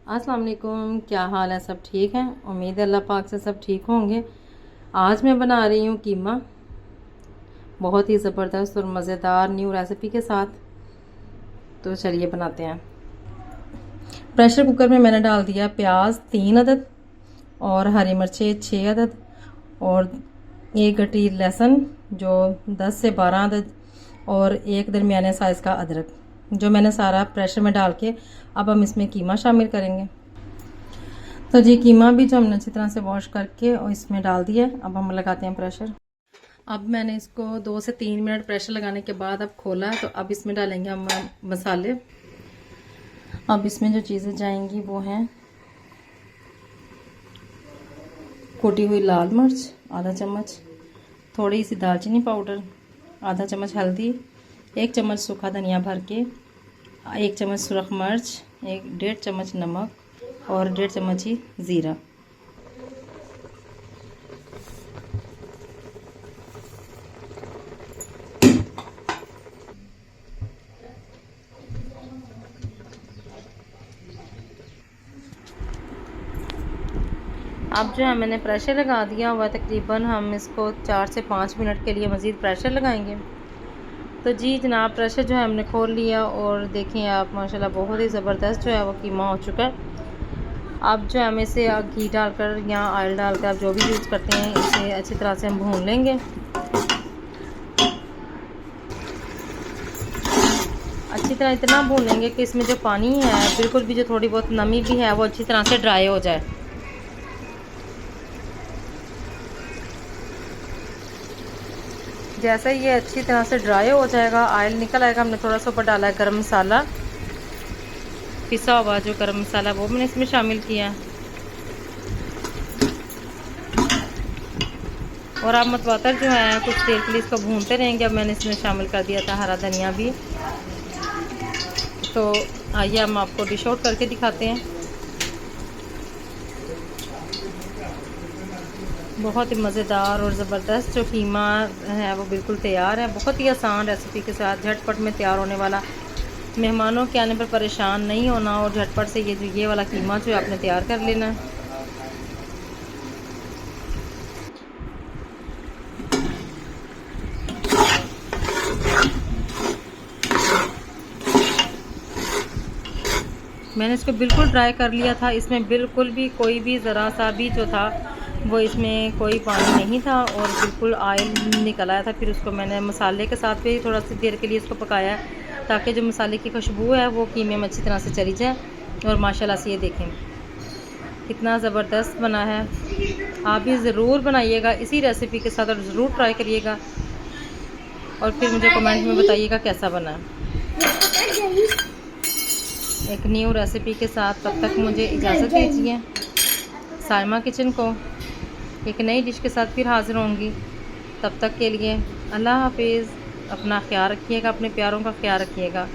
अस्सलाम वालेकुम, क्या हाल है? सब ठीक हैं? उम्मीद है अल्लाह पाक से सब ठीक होंगे। आज मैं बना रही हूँ कीमा, बहुत ही ज़बरदस्त और मज़ेदार न्यू रेसिपी के साथ। तो चलिए बनाते हैं। प्रेशर कुकर में मैंने डाल दिया प्याज 3 अदद और हरी मिर्चें 6 अदद और एक गट्टी लहसुन जो 10 से 12 अदद और एक दरमियाने साइज़ का अदरक, जो मैंने सारा प्रेशर में डाल के अब हम इसमें कीमा शामिल करेंगे। तो जी कीमा भी जो हमने अच्छी तरह से वॉश करके और इसमें डाल दिया। अब हम लगाते हैं प्रेशर। अब मैंने इसको 2 से 3 मिनट प्रेशर लगाने के बाद अब खोला है। तो अब इसमें डालेंगे हम मसाले। अब इसमें जो चीज़ें जाएंगी वो हैं कुटी हुई लाल मिर्च आधा चम्मच, थोड़ी सी दालचीनी पाउडर, आधा चम्मच हल्दी, 1 चम्मच सूखा धनिया भर के, 1 चम्मच सुरख मिर्च, 1.5 चम्मच नमक और 1.5 चम्मच ही ज़ीरा। अब जो है मैंने प्रेशर लगा दिया हुआ, तकरीबन हम इसको 4 से 5 मिनट के लिए मज़ीद प्रेशर लगाएंगे। तो जी जनाब, प्रेशर जो है हमने खोल लिया और देखें आप माशाल्लाह बहुत ही ज़बरदस्त जो है वो कीमा हो चुका है। अब जो हम इसे घी डालकर या ऑयल डालकर आप जो भी यूज़ करते हैं इसे अच्छी तरह से हम भून लेंगे। अच्छी तरह इतना भूनेंगे कि इसमें जो पानी है बिल्कुल भी, जो थोड़ी बहुत नमी भी है वो अच्छी तरह से ड्राई हो जाए। जैसे ये अच्छी तरह से ड्राई हो जाएगा, ऑयल निकल आएगा, हमने थोड़ा सा ऊपर डाला है गरम मसाला, पिसा हुआ जो गरम मसाला वो मैंने इसमें शामिल किया। और आप मतवातर जो है कुछ देर के लिए इसको भूनते रहेंगे। अब मैंने इसमें शामिल कर दिया था हरा धनिया भी। तो आइए हम आपको डिश आउट करके दिखाते हैं। बहुत ही मज़ेदार और ज़बरदस्त जो कीमा है वो बिल्कुल तैयार है। बहुत ही आसान रेसिपी के साथ झटपट में तैयार होने वाला, मेहमानों के आने पर परेशान नहीं होना और झटपट से ये वाला कीमा जो है आपने तैयार कर लेना है। मैंने इसको बिल्कुल ड्राई कर लिया था। इसमें बिल्कुल भी कोई भी ज़रा सा भी जो था वो इसमें कोई पानी नहीं था और बिल्कुल ऑयल निकल आया था। फिर उसको मैंने मसाले के साथ भी थोड़ा सी देर के लिए इसको पकाया ताकि जो मसाले की खुशबू है वो कीमे में अच्छी तरह से चली जाए। और माशाल्लाह से ये देखें कितना ज़बरदस्त बना है। आप भी ज़रूर बनाइएगा इसी रेसिपी के साथ और ज़रूर ट्राई करिएगा और फिर मुझे कमेंट में बताइएगा कैसा बना है। एक न्यू रेसिपी के साथ तब तक मुझे इजाज़त दीजिए। साइमा किचन को एक नई डिश के साथ फिर हाज़िर होंगी। तब तक के लिए अल्लाह हाफिज़। अपना ख्याल रखिएगा, अपने प्यारों का ख्याल रखिएगा।